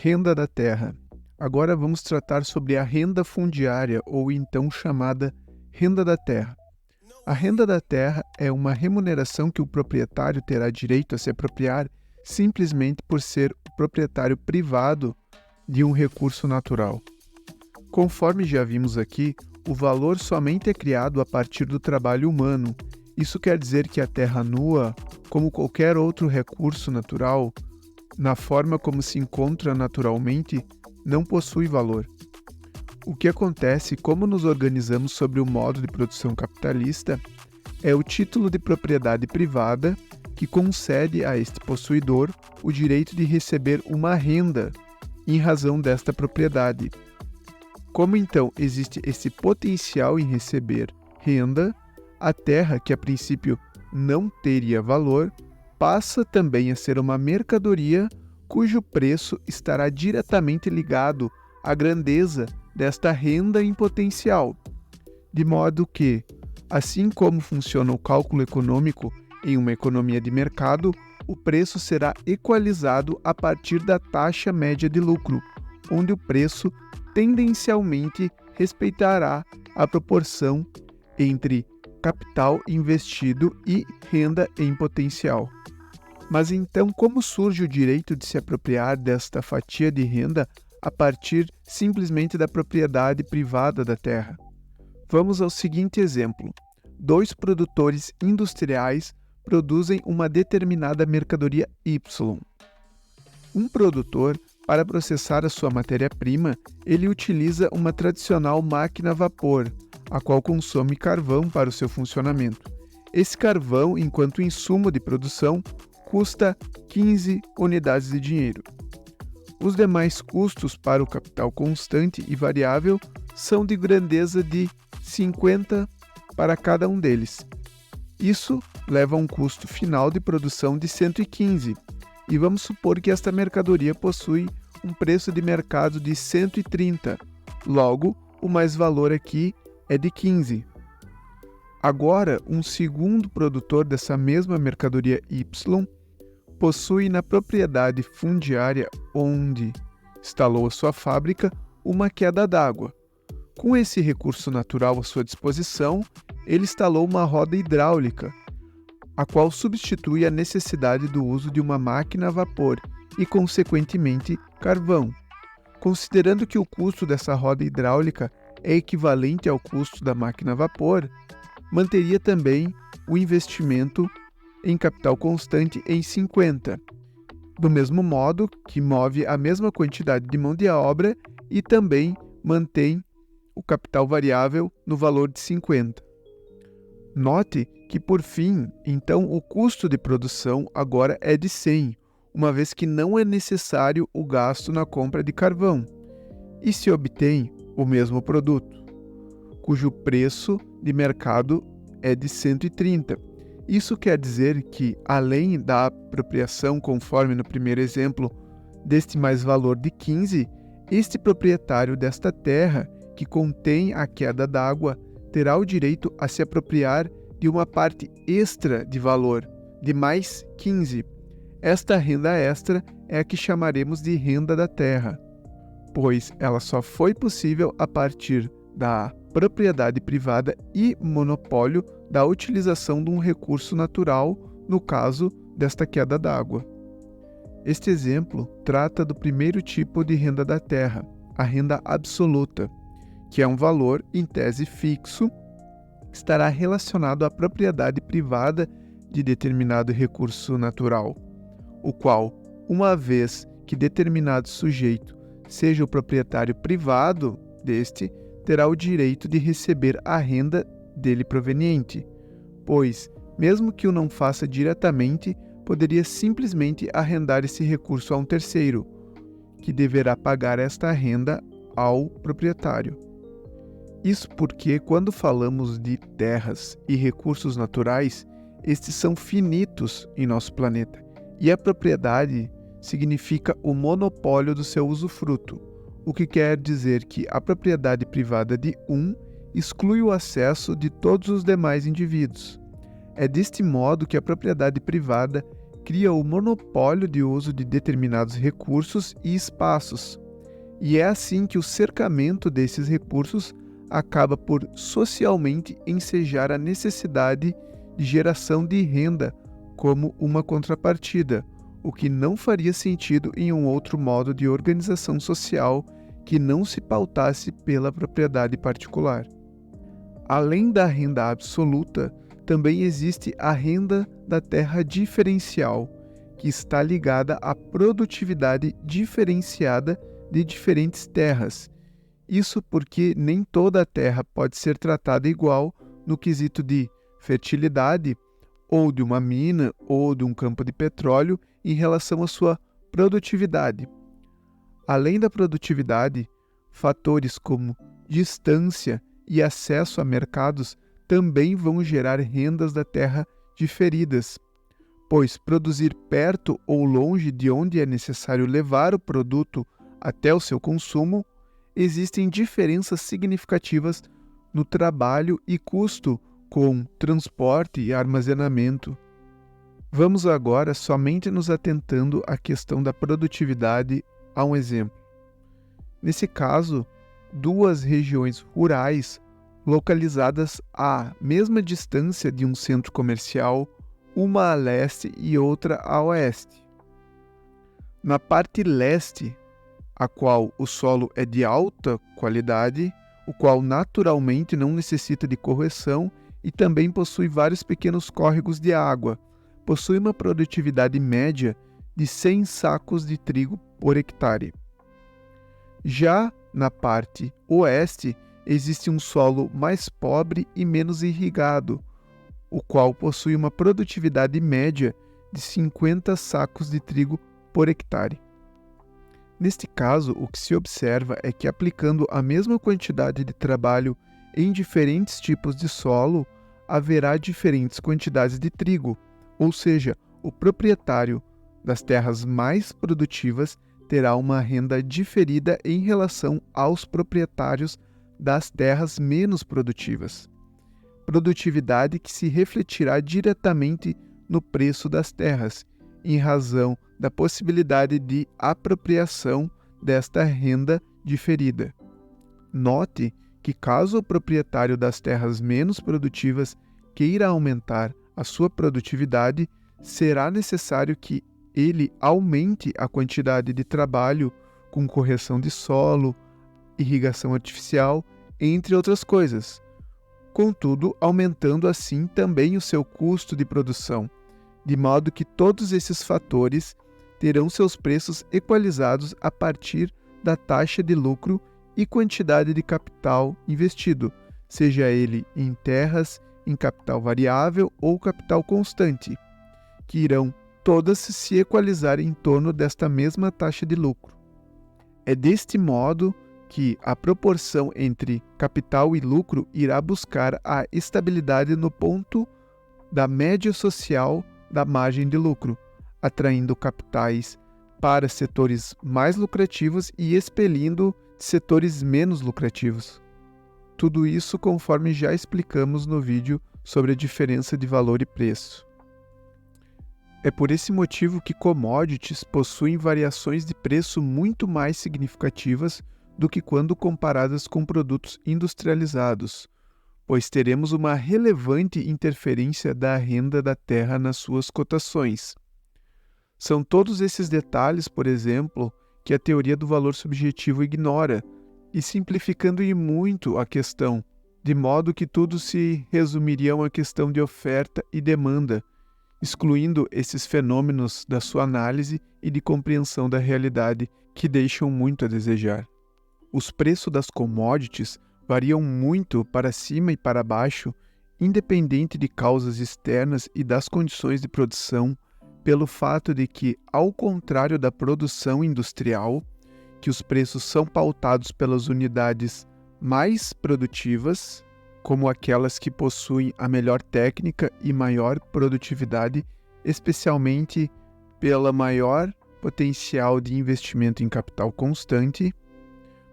Renda da terra. Agora vamos tratar sobre a renda fundiária, ou então chamada renda da terra. A renda da terra é uma remuneração que o proprietário terá direito a se apropriar simplesmente por ser o proprietário privado de um recurso natural. Conforme já vimos aqui, o valor somente é criado a partir do trabalho humano. Isso quer dizer que a terra nua, como qualquer outro recurso natural, na forma como se encontra naturalmente, não possui valor. O que acontece, como nos organizamos sobre o modo de produção capitalista, é o título de propriedade privada que concede a este possuidor o direito de receber uma renda em razão desta propriedade. Como então existe esse potencial em receber renda, a terra, que a princípio não teria valor, passa também a ser uma mercadoria cujo preço estará diretamente ligado à grandeza desta renda em potencial, de modo que, assim como funciona o cálculo econômico em uma economia de mercado, o preço será equalizado a partir da taxa média de lucro, onde o preço tendencialmente respeitará a proporção entre capital investido e renda em potencial. Mas então, como surge o direito de se apropriar desta fatia de renda a partir simplesmente da propriedade privada da terra? Vamos ao seguinte exemplo. 2 produtores industriais produzem uma determinada mercadoria Y. Um produtor, para processar a sua matéria-prima, ele utiliza uma tradicional máquina a vapor, a qual consome carvão para o seu funcionamento. Esse carvão, enquanto insumo de produção, custa 15 unidades de dinheiro. Os demais custos para o capital constante e variável são de grandeza de 50 para cada um deles. Isso leva a um custo final de produção de 115, e vamos supor que esta mercadoria possui um preço de mercado de 130, logo, o mais-valor aqui é de 15. Agora, um segundo produtor dessa mesma mercadoria Y possui na propriedade fundiária onde instalou a sua fábrica uma queda d'água. Com esse recurso natural à sua disposição, ele instalou uma roda hidráulica, a qual substitui a necessidade do uso de uma máquina a vapor e, consequentemente, carvão. Considerando que o custo dessa roda hidráulica é equivalente ao custo da máquina a vapor, manteria também o investimento em capital constante em 50, do mesmo modo que move a mesma quantidade de mão de obra e também mantém o capital variável no valor de 50. Note que, por fim, então o custo de produção agora é de 100, uma vez que não é necessário o gasto na compra de carvão, e se obtém o mesmo produto, cujo preço de mercado é de 130. Isso quer dizer que, além da apropriação, conforme no primeiro exemplo, deste mais-valor de 15, este proprietário desta terra, que contém a queda d'água, terá o direito a se apropriar de uma parte extra de valor, de mais 15. Esta renda extra é a que chamaremos de renda da terra, pois ela só foi possível a partir da propriedade privada e monopólio da utilização de um recurso natural, no caso desta queda d'água. Este exemplo trata do primeiro tipo de renda da terra, a renda absoluta, que é um valor, em tese fixo, que estará relacionado à propriedade privada de determinado recurso natural, o qual, uma vez que determinado sujeito seja o proprietário privado deste, terá o direito de receber a renda dele proveniente, pois, mesmo que o não faça diretamente, poderia simplesmente arrendar esse recurso a um terceiro, que deverá pagar esta renda ao proprietário. Isso porque, quando falamos de terras e recursos naturais, estes são finitos em nosso planeta, e a propriedade significa o monopólio do seu usufruto, o que quer dizer que a propriedade privada de um exclui o acesso de todos os demais indivíduos. É deste modo que a propriedade privada cria o monopólio de uso de determinados recursos e espaços. E é assim que o cercamento desses recursos acaba por socialmente ensejar a necessidade de geração de renda como uma contrapartida, o que não faria sentido em um outro modo de organização social que não se pautasse pela propriedade particular. Além da renda absoluta, também existe a renda da terra diferencial, que está ligada à produtividade diferenciada de diferentes terras. Isso porque nem toda a terra pode ser tratada igual no quesito de fertilidade, ou de uma mina, ou de um campo de petróleo em relação à sua produtividade. Além da produtividade, fatores como distância e acesso a mercados também vão gerar rendas da terra diferidas, pois produzir perto ou longe de onde é necessário levar o produto até o seu consumo, existem diferenças significativas no trabalho e custo com transporte e armazenamento. Vamos agora somente nos atentando à questão da produtividade a um exemplo. Nesse caso, duas regiões rurais localizadas à mesma distância de um centro comercial, uma a leste e outra a oeste. Na parte leste, a qual o solo é de alta qualidade, o qual naturalmente não necessita de correção e também possui vários pequenos córregos de água, possui uma produtividade média de 100 sacos de trigo por hectare. Já na parte oeste, existe um solo mais pobre e menos irrigado, o qual possui uma produtividade média de 50 sacos de trigo por hectare. Neste caso, o que se observa é que aplicando a mesma quantidade de trabalho em diferentes tipos de solo, haverá diferentes quantidades de trigo, ou seja, o proprietário das terras mais produtivas terá uma renda diferida em relação aos proprietários das terras menos produtivas. Produtividade que se refletirá diretamente no preço das terras, em razão da possibilidade de apropriação desta renda diferida. Note que caso o proprietário das terras menos produtivas queira aumentar a sua produtividade, será necessário que ele aumente a quantidade de trabalho com correção de solo, irrigação artificial, entre outras coisas. Contudo, aumentando assim também o seu custo de produção, de modo que todos esses fatores terão seus preços equalizados a partir da taxa de lucro e quantidade de capital investido, seja ele em terras, em capital variável ou capital constante, que irão todas se equalizar em torno desta mesma taxa de lucro. É deste modo que a proporção entre capital e lucro irá buscar a estabilidade no ponto da média social da margem de lucro, atraindo capitais para setores mais lucrativos e expelindo setores menos lucrativos. Tudo isso conforme já explicamos no vídeo sobre a diferença de valor e preço. É por esse motivo que commodities possuem variações de preço muito mais significativas do que quando comparadas com produtos industrializados, pois teremos uma relevante interferência da renda da terra nas suas cotações. São todos esses detalhes, por exemplo, que a teoria do valor subjetivo ignora, e simplificando em muito a questão, de modo que tudo se resumiria a uma questão de oferta e demanda, excluindo esses fenômenos da sua análise e de compreensão da realidade que deixam muito a desejar. Os preços das commodities variam muito para cima e para baixo, independente de causas externas e das condições de produção, pelo fato de que, ao contrário da produção industrial, que os preços são pautados pelas unidades mais produtivas, como aquelas que possuem a melhor técnica e maior produtividade, especialmente pela maior potencial de investimento em capital constante,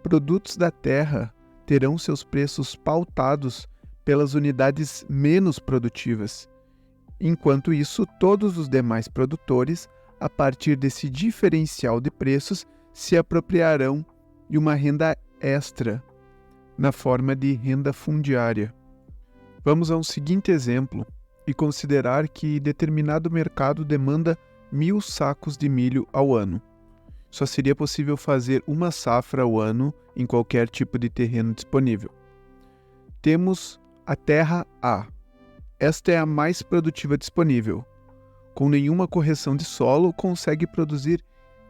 produtos da terra terão seus preços pautados pelas unidades menos produtivas, Enquanto isso, todos os demais produtores, a partir desse diferencial de preços, se apropriarão de uma renda extra, na forma de renda fundiária. Vamos a um seguinte exemplo e considerar que determinado mercado demanda 1.000 sacos de milho ao ano. Só seria possível fazer uma safra ao ano em qualquer tipo de terreno disponível. Temos a terra A. Esta é a mais produtiva disponível. Com nenhuma correção de solo, consegue produzir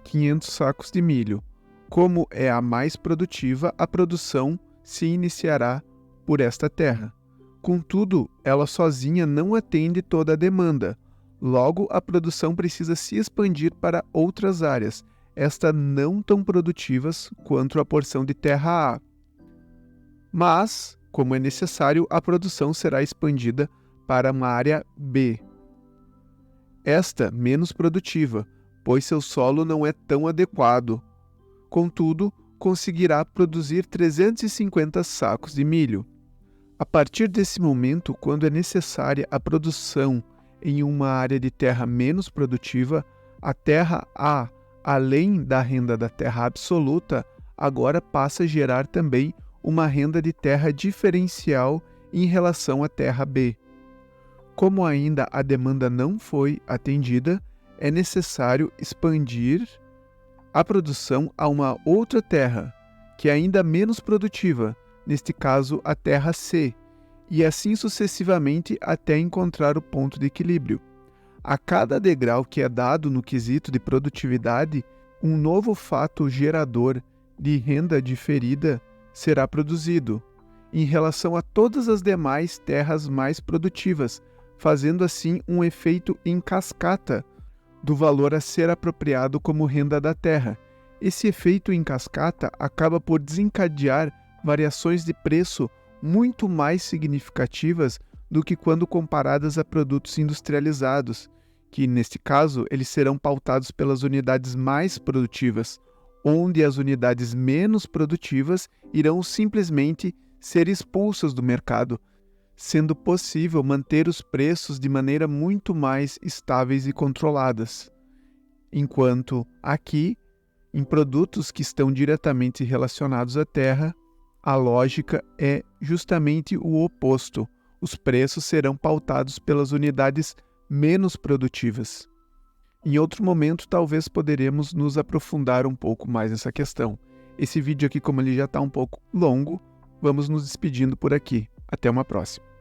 500 sacos de milho. Como é a mais produtiva, a produção se iniciará por esta terra. Contudo, ela sozinha não atende toda a demanda. Logo, a produção precisa se expandir para outras áreas, estas não tão produtivas quanto a porção de terra A. Mas, como é necessário, a produção será expandida para uma área B. Esta menos produtiva, pois seu solo não é tão adequado. Contudo, conseguirá produzir 350 sacos de milho. A partir desse momento, quando é necessária a produção em uma área de terra menos produtiva, a terra A, além da renda da terra absoluta, agora passa a gerar também uma renda de terra diferencial em relação à terra B. Como ainda a demanda não foi atendida, é necessário expandir a produção a uma outra terra, que é ainda menos produtiva, neste caso a terra C, e assim sucessivamente até encontrar o ponto de equilíbrio. A cada degrau que é dado no quesito de produtividade, um novo fato gerador de renda diferida será produzido, em relação a todas as demais terras mais produtivas, fazendo assim um efeito em cascata do valor a ser apropriado como renda da terra. Esse efeito em cascata acaba por desencadear variações de preço muito mais significativas do que quando comparadas a produtos industrializados, que, neste caso, eles serão pautados pelas unidades mais produtivas, onde as unidades menos produtivas irão simplesmente ser expulsas do mercado, sendo possível manter os preços de maneira muito mais estáveis e controladas. Enquanto aqui, em produtos que estão diretamente relacionados à terra, a lógica é justamente o oposto. Os preços serão pautados pelas unidades menos produtivas. Em outro momento, talvez poderemos nos aprofundar um pouco mais nessa questão. Esse vídeo aqui, como ele já está um pouco longo, vamos nos despedindo por aqui. Até uma próxima.